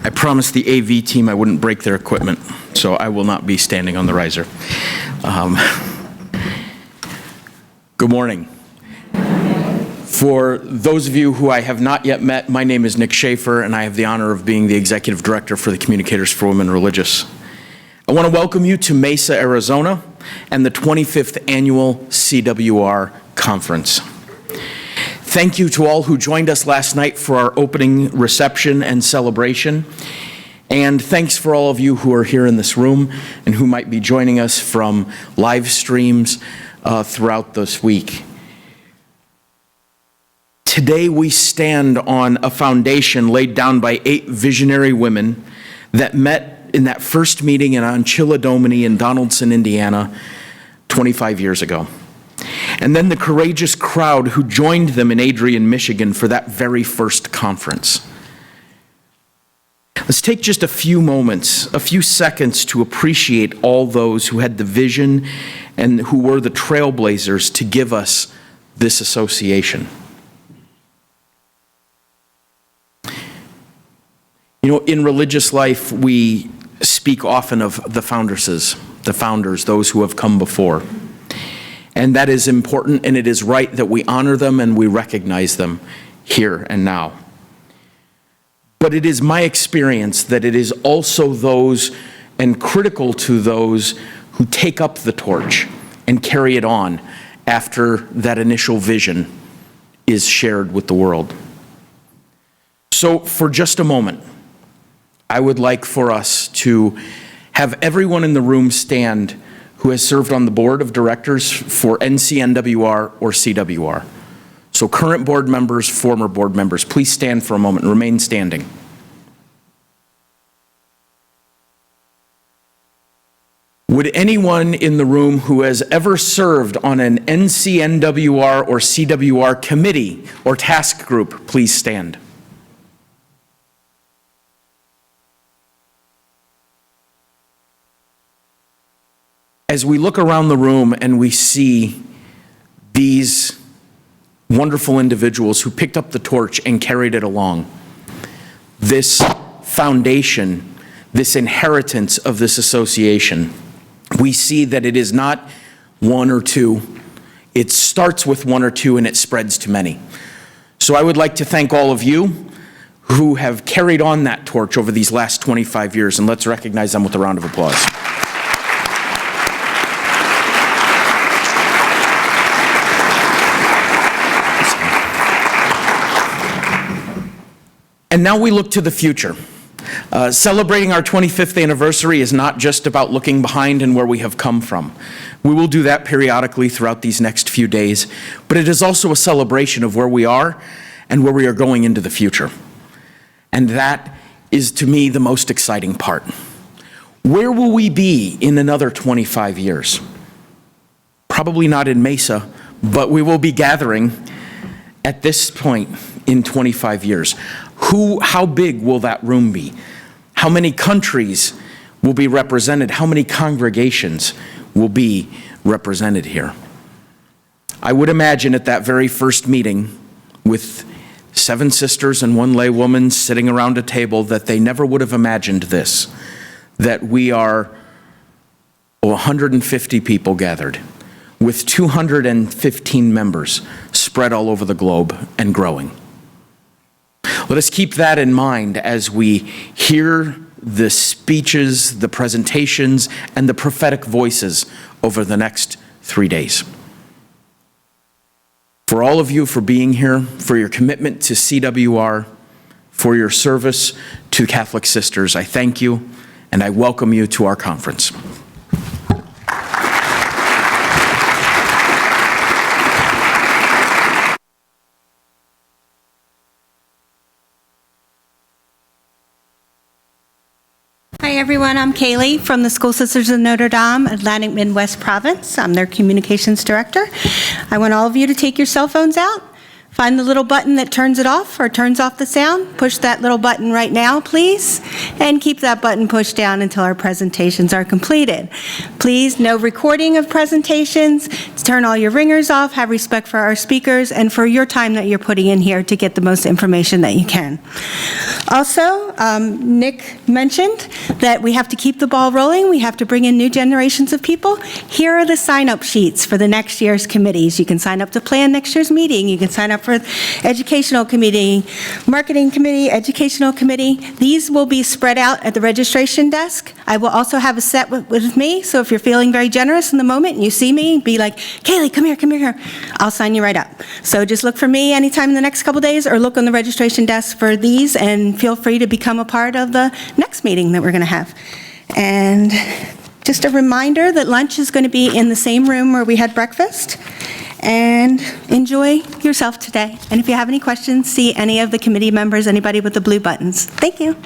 I promised the AV team I wouldn't break their equipment, so I will not be standing on the riser. Good morning. For those of you who I have not yet met, my name is Nick Schaefer, and I have the honor of being the Executive Director for the Communicators for Women Religious. I want to welcome you to Mesa, Arizona, and the 25th Annual CWR Conference. Thank you to all who joined us last night for our opening reception and celebration. And thanks for all of you who are here in this room and who might be joining us from live streams throughout this week. Today we stand on a foundation laid down by 8 visionary women that met in that first meeting in Anchilla Domini in Donaldson, Indiana, 25 years ago. And then the courageous crowd who joined them in Adrian, Michigan for that very first conference. Let's take just a few moments, a few seconds to appreciate all those who had the vision and who were the trailblazers to give us this association. You know, in religious life, we speak often of the founders, those who have come before. And that is important, and it is right that we honor them and we recognize them here and now. But it is my experience that it is also those, and critical to those, who take up the torch and carry it on after that initial vision is shared with the world. So for just a moment, I would like for us to have everyone in the room stand who has served on the board of directors for NCNWR or CWR. So current board members, former board members, please stand for a moment and remain standing. Would anyone in the room who has ever served on an NCNWR or CWR committee or task group, please stand? As we look around the room and we see these wonderful individuals who picked up the torch and carried it along, this foundation, this inheritance of this association, we see that it is not one or two. It starts with one or two and it spreads to many. So I would like to thank all of you who have carried on that torch over these last 25 years, and let's recognize them with a round of applause. And now we look to the future. Celebrating our 25th anniversary is not just about looking behind and where we have come from. We will do that periodically throughout these next few days, but it is also a celebration of where we are and where we are going into the future. And that is, to me, the most exciting part. Where will we be in another 25 years? Probably not in Mesa, but we will be gathering at this point in 25 years. How big will that room be? How many countries will be represented? How many congregations will be represented here? I would imagine at that very first meeting with 7 sisters and 1 lay woman sitting around a table that they never would have imagined this, that we are 150 people gathered with 215 members spread all over the globe and growing. Let us keep that in mind as we hear the speeches, the presentations, and the prophetic voices over the next 3 days. For all of you for being here, for your commitment to CWR, for your service to Catholic Sisters, I thank you and I welcome you to our conference. Hi everyone, I'm Kaylee from the School Sisters of Notre Dame, Atlantic Midwest Province. I'm their communications director. I want all of you to take your cell phones out Find the little button that turns it off or turns off the sound. Push that little button right now, please, and keep that button pushed down until our presentations are completed. Please, no recording of presentations. Turn all your ringers off. Have respect for our speakers and for your time that you're putting in here to get the most information that you can. Also, Nick mentioned that we have to keep the ball rolling. We have to bring in new generations of people. Here are the sign-up sheets for the next year's committees. You can sign up to plan next year's meeting. You can sign up for educational committee, marketing committee, educational committee. These will be spread out at the registration desk. I will also have a set with me, so if you're feeling very generous in the moment and you see me, be like, Kaylee, come here, come here. I'll sign you right up. So just look for me anytime in the next couple days or look on the registration desk for these and feel free to become a part of the next meeting that we're going to have. And just a reminder that lunch is going to be in the same room where we had breakfast. And enjoy yourself today. And if you have any questions, see any of the committee members, anybody with the blue buttons. Thank you.